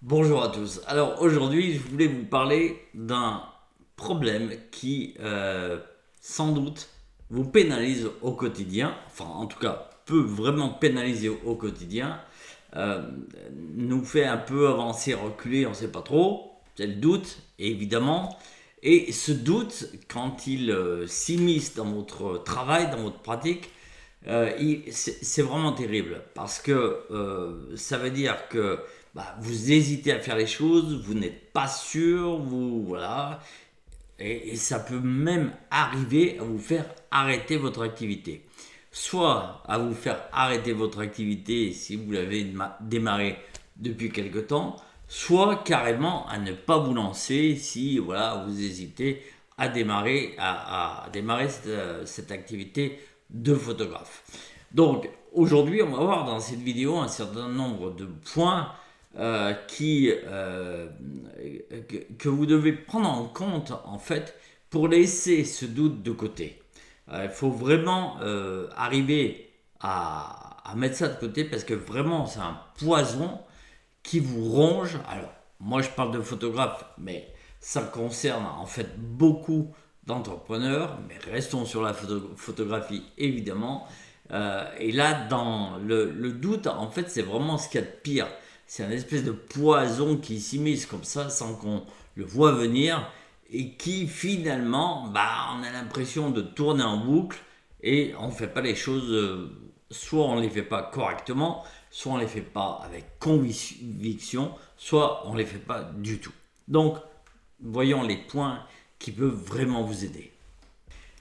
Bonjour à tous. Alors aujourd'hui, je voulais vous parler d'un problème qui, sans doute, vous pénalise au quotidien, enfin en tout cas peut vraiment pénaliser au quotidien, euh, nous fait un peu avancer, reculer, on ne sait pas trop, c'est le doute, évidemment. Et ce doute, quand il s'immisce dans votre travail, dans votre pratique, c'est vraiment terrible parce que ça veut dire que vous hésitez à faire les choses, vous n'êtes pas sûr, vous voilà, et ça peut même arriver à vous faire arrêter votre activité. Soit à vous faire arrêter votre activité si vous l'avez démarré depuis quelque temps, soit carrément à ne pas vous lancer si voilà, vous hésitez à démarrer cette activité de photographe. Donc aujourd'hui, on va voir dans cette vidéo un certain nombre de points que vous devez prendre en compte en fait pour laisser ce doute de côté. Il faut vraiment arriver à mettre ça de côté parce que vraiment c'est un poison qui vous ronge. Alors moi je parle de photographe, mais ça concerne en fait beaucoup d'entrepreneurs, mais restons sur la photographie évidemment. Et là, dans le doute, en fait, c'est vraiment ce qu'il y a de pire. C'est un espèce de poison qui s'immisce comme ça sans qu'on le voit venir et qui finalement, on a l'impression de tourner en boucle et on ne fait pas les choses, soit on ne les fait pas correctement, soit on ne les fait pas avec conviction, soit on ne les fait pas du tout. Donc, voyons les points qui peuvent vraiment vous aider.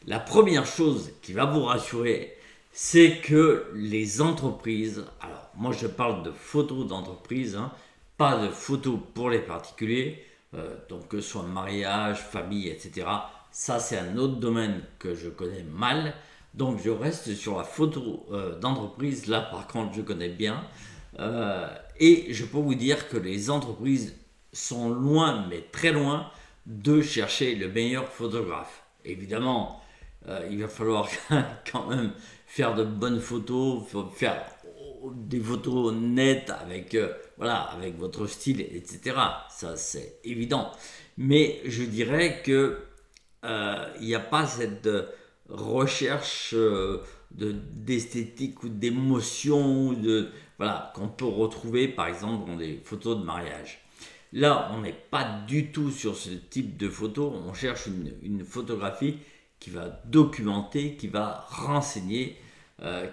La première chose qui va vous rassurer, c'est que les entreprises, alors moi je parle de photos d'entreprise, pas de photos pour les particuliers, donc que ce soit mariage, famille, etc. Ça c'est un autre domaine que je connais mal, donc je reste sur la photo d'entreprise, là par contre je connais bien, et je peux vous dire que les entreprises sont loin, mais très loin, de chercher le meilleur photographe. Évidemment, il va falloir quand même faire de bonnes photos, faire des photos nettes avec, voilà, avec votre style, etc. Ça, c'est évident. Mais je dirais que il n'y a pas cette recherche d'esthétique ou d'émotion voilà, qu'on peut retrouver par exemple dans des photos de mariage. Là, on n'est pas du tout sur ce type de photo. On cherche une photographie qui va documenter, qui va renseigner,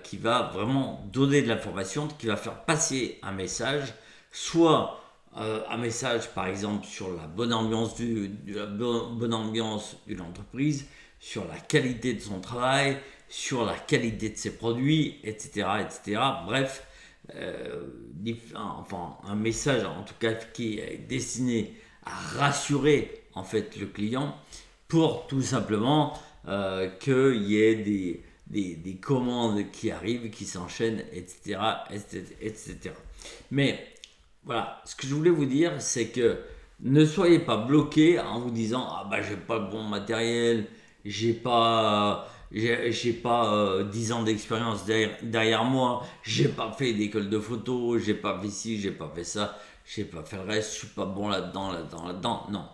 qui va vraiment donner de l'information, qui va faire passer un message, soit un message par exemple sur la bonne ambiance bonne ambiance d'une entreprise, sur la qualité de son travail, sur la qualité de ses produits, etc. etc. Bref, enfin un message en tout cas qui est destiné à rassurer en fait le client pour tout simplement qu'il y ait des commandes qui arrivent, qui s'enchaînent, etc., etc., etc. Mais voilà, ce que je voulais vous dire, c'est que ne soyez pas bloqué en vous disant ah bah j'ai pas le bon matériel, j'ai pas 10 ans d'expérience derrière moi, j'ai pas fait d'école de photo, j'ai pas fait ci, j'ai pas fait ça, j'ai pas fait le reste, je suis pas bon là-dedans, là-dedans, là-dedans. Non,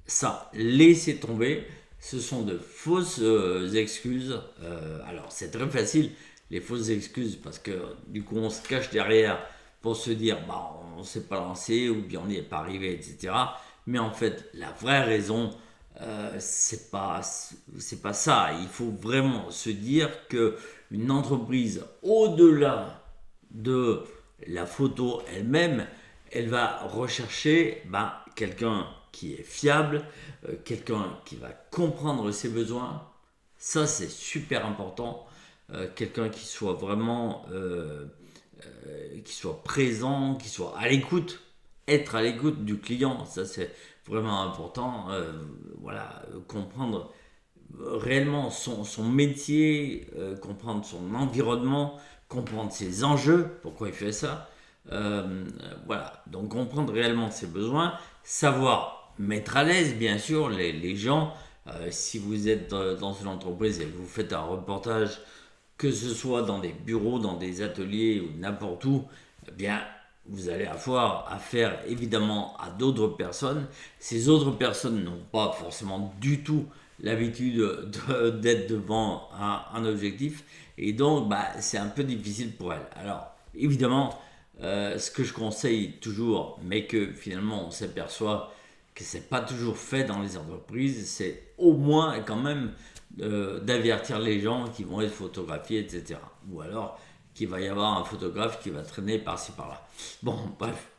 ça, laissez tomber. Ce sont de fausses excuses. Alors, c'est très facile, les fausses excuses, parce que du coup, on se cache derrière pour se dire, on ne s'est pas lancé, ou bien on n'y est pas arrivé, etc. Mais en fait, la vraie raison, c'est pas ça. Il faut vraiment se dire que une entreprise, au-delà de la photo elle-même, elle va rechercher quelqu'un qui est fiable, quelqu'un qui va comprendre ses besoins. Ça, c'est super important. Quelqu'un qui soit vraiment qui soit présent, qui soit à l'écoute, être à l'écoute du client, ça c'est vraiment important. Voilà, comprendre réellement son métier, comprendre son environnement, comprendre ses enjeux, pourquoi il fait ça. Voilà, donc comprendre réellement ses besoins, savoir mettre à l'aise bien sûr les gens. Si vous êtes dans une entreprise et que vous faites un reportage, que ce soit dans des bureaux, dans des ateliers ou n'importe où, eh bien vous allez avoir affaire évidemment à d'autres personnes. Ces autres personnes n'ont pas forcément du tout l'habitude d'être devant un objectif et donc c'est un peu difficile pour elles. Alors évidemment, ce que je conseille toujours, mais que finalement on s'aperçoit que c'est pas toujours fait dans les entreprises, c'est au moins quand même d'avertir les gens qui vont être photographiés, etc. Ou alors qu'il va y avoir un photographe qui va traîner par-ci par-là. Bon, bref,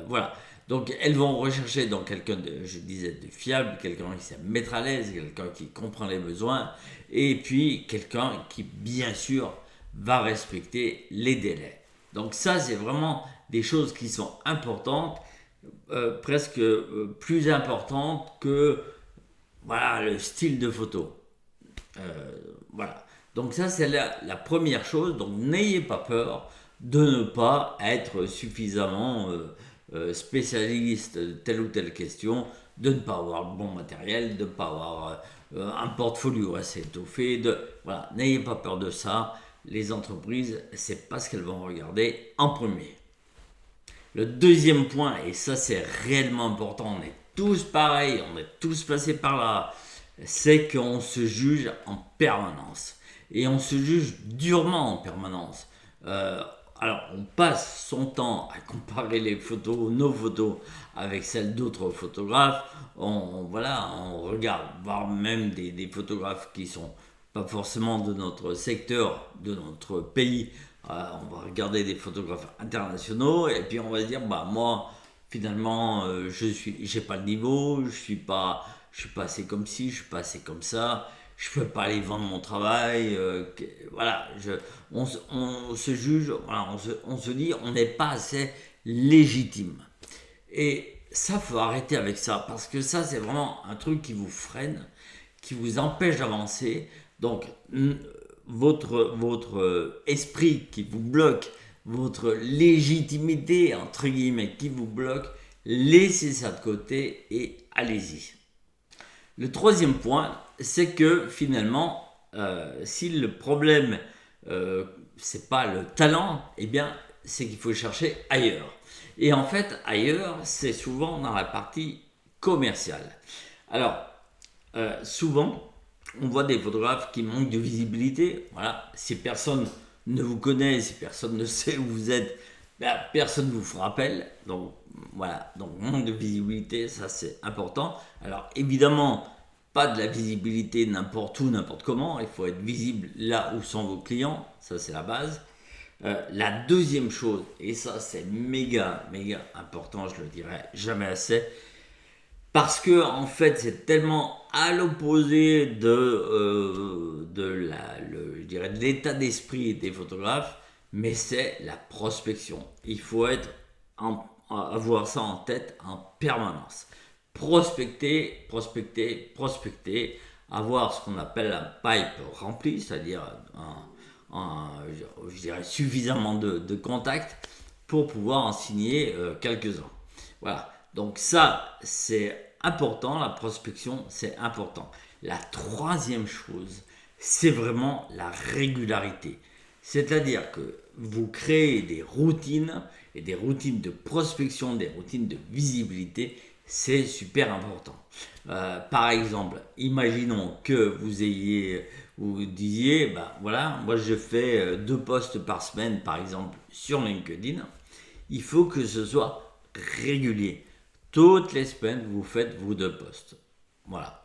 voilà. Donc elles vont rechercher dans quelqu'un de, je disais, de fiable, quelqu'un qui sait mettre à l'aise, quelqu'un qui comprend les besoins, et puis quelqu'un qui, bien sûr, va respecter les délais. Donc ça, c'est vraiment des choses qui sont importantes, presque plus importantes que voilà, le style de photo. Voilà. Donc ça, c'est la première chose. Donc n'ayez pas peur de ne pas être suffisamment spécialiste de telle ou telle question, de ne pas avoir le bon matériel, de ne pas avoir un portfolio assez étoffé. Voilà. N'ayez pas peur de ça. Les entreprises, c'est pas ce qu'elles vont regarder en premier. Le deuxième point, et ça c'est réellement important, on est tous pareils, on est tous passés par là, c'est qu'on se juge en permanence. Et on se juge durement en permanence. Alors, on passe son temps à comparer les photos, nos photos, avec celles d'autres photographes. On regarde, voire même des photographes qui sont pas forcément de notre secteur, de notre pays. On va regarder des photographes internationaux et puis on va se dire, moi, finalement, j'ai pas le niveau, je suis pas assez comme ci, je suis pas assez comme ça, je peux pas aller vendre mon travail, voilà, on se juge, voilà, on se dit, on n'est pas assez légitime. Et ça, faut arrêter avec ça, parce que ça, c'est vraiment un truc qui vous freine, qui vous empêche d'avancer. Donc, votre esprit qui vous bloque, votre légitimité, entre guillemets, qui vous bloque, laissez ça de côté et allez-y. Le troisième point, c'est que finalement, si le problème, c'est pas le talent, eh bien, c'est qu'il faut chercher ailleurs. Et en fait, ailleurs, c'est souvent dans la partie commerciale. Alors, souvent, on voit des photographes qui manquent de visibilité. Voilà, si personne ne vous connaît, si personne ne sait où vous êtes, personne ne vous rappelle. Donc voilà, donc manque de visibilité, ça c'est important. Alors évidemment, pas de la visibilité n'importe où, n'importe comment. Il faut être visible là où sont vos clients, ça c'est la base. La deuxième chose, et ça c'est méga important, je le dirai jamais assez, parce que en fait c'est tellement à l'opposé je dirais de l'état d'esprit des photographes, mais c'est la prospection. Il faut avoir ça en tête en permanence. Prospecter, avoir ce qu'on appelle un pipe rempli, c'est-à-dire je dirais suffisamment de contacts pour pouvoir en signer quelques-uns. Voilà. Donc ça, c'est important, la prospection, c'est important. La troisième chose, c'est vraiment la régularité. C'est-à-dire que vous créez des routines, et des routines de prospection, des routines de visibilité, c'est super important. Par exemple, imaginons que vous disiez, voilà, moi je fais 2 posts par semaine, par exemple, sur LinkedIn. Il faut que ce soit régulier. Toutes les semaines, vous faites vos 2 posts. Voilà.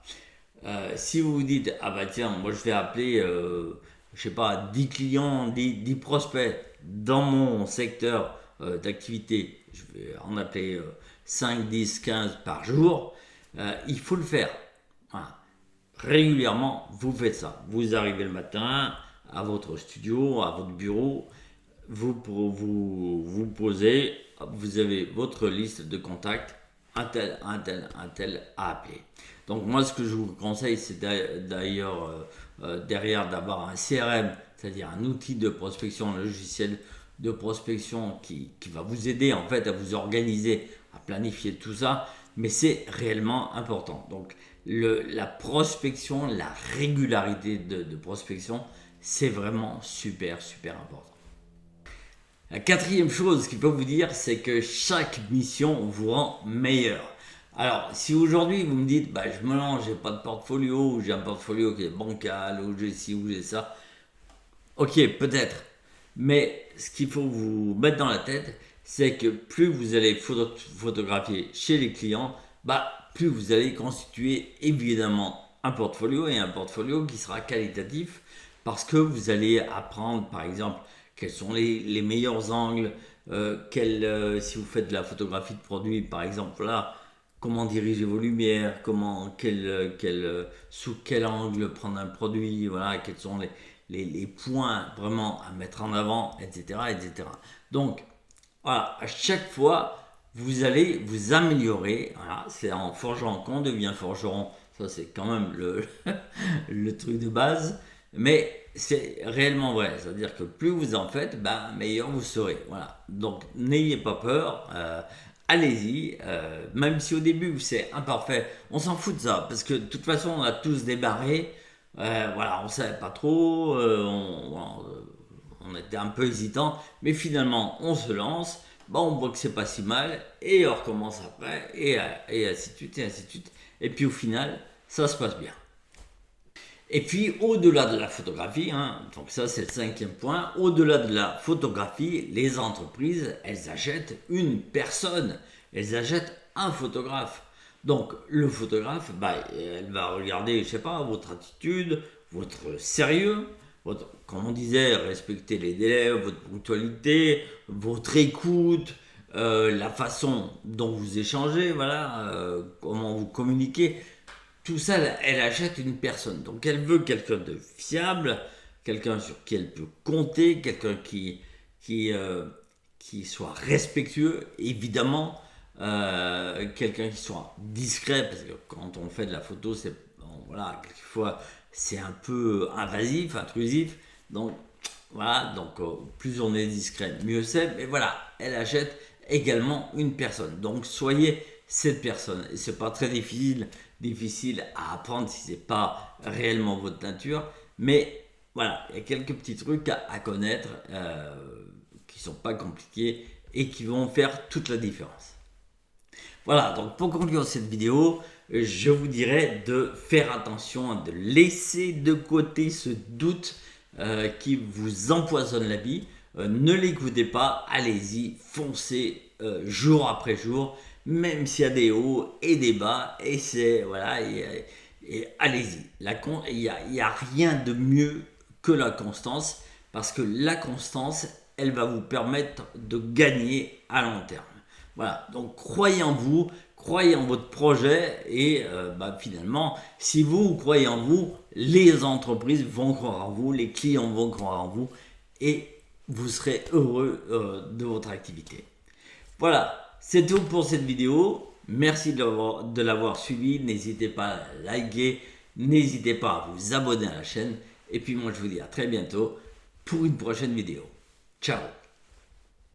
Si vous vous dites, tiens, moi je vais appeler, 10 clients, 10 prospects dans mon secteur d'activité, je vais en appeler 5, 10, 15 par jour, il faut le faire. Voilà. Régulièrement, vous faites ça. Vous arrivez le matin à votre studio, à votre bureau, vous posez, vous avez votre liste de contacts, un tel à appeler. Donc moi ce que je vous conseille c'est d'ailleurs derrière d'avoir un CRM, c'est-à-dire un outil de prospection, un logiciel de prospection qui va vous aider en fait à vous organiser, à planifier tout ça, mais c'est réellement important. Donc la prospection, la régularité de prospection, c'est vraiment super important. La quatrième chose qu'il faut vous dire, c'est que chaque mission vous rend meilleur. Alors, si aujourd'hui vous me dites, bah, je me lance, j'ai pas de portfolio, ou j'ai un portfolio qui est bancal, ou j'ai ci, ou j'ai ça, ok, peut-être. Mais ce qu'il faut vous mettre dans la tête, c'est que plus vous allez photographier chez les clients, bah, plus vous allez constituer évidemment un portfolio et un portfolio qui sera qualitatif parce que vous allez apprendre par exemple quels sont les meilleurs angles, si vous faites de la photographie de produit par exemple là, comment diriger vos lumières, sous quel angle prendre un produit, voilà, quels sont les points vraiment à mettre en avant, etc. etc. Donc, voilà, à chaque fois, vous allez vous améliorer. Voilà, c'est en forgeant qu'on devient forgeron. Ça, c'est quand même le truc de base. Mais c'est réellement vrai. C'est-à-dire que plus vous en faites, ben, meilleur vous serez. Voilà. Donc, n'ayez pas peur. Allez-y. Même si au début, c'est imparfait, on s'en fout de ça. Parce que de toute façon, on a tous débarré. Voilà, on ne savait pas trop. On était un peu hésitant, mais finalement on se lance, on voit que c'est pas si mal, et on recommence après, et ainsi de suite, et ainsi de suite. Et puis au final, ça se passe bien. Et puis au-delà de la photographie, donc ça c'est le cinquième point, au-delà de la photographie, les entreprises, elles achètent une personne, elles achètent un photographe. Donc le photographe, elle va regarder, je sais pas, votre attitude, votre sérieux, comme on disait, respecter les délais, votre ponctualité, votre écoute, la façon dont vous échangez, voilà, comment vous communiquez. Tout ça, elle achète une personne. Donc elle veut quelqu'un de fiable, quelqu'un sur qui elle peut compter, quelqu'un qui soit respectueux, évidemment, quelqu'un qui soit discret, parce que quand on fait de la photo, voilà, quelquefois c'est un peu invasif, intrusif. Donc voilà, donc plus on est discret, mieux c'est. Mais voilà, elle achète également une personne. Donc soyez cette personne. Et c'est pas très difficile à apprendre si c'est pas réellement votre nature. Mais voilà, il y a quelques petits trucs à connaître qui sont pas compliqués et qui vont faire toute la différence. Voilà, donc pour conclure cette vidéo, je vous dirais de faire attention, de laisser de côté ce doute qui vous empoisonne la vie. Ne l'écoutez pas, allez-y, foncez jour après jour, même s'il y a des hauts et des bas, et allez-y. Il n'y a rien de mieux que la constance, parce que la constance, elle va vous permettre de gagner à long terme. Voilà, donc croyez en vous, croyez en votre projet et finalement, si vous croyez en vous, les entreprises vont croire en vous, les clients vont croire en vous et vous serez heureux de votre activité. Voilà, c'est tout pour cette vidéo. Merci de l'avoir suivi. N'hésitez pas à liker, n'hésitez pas à vous abonner à la chaîne. Et puis moi, je vous dis à très bientôt pour une prochaine vidéo. Ciao!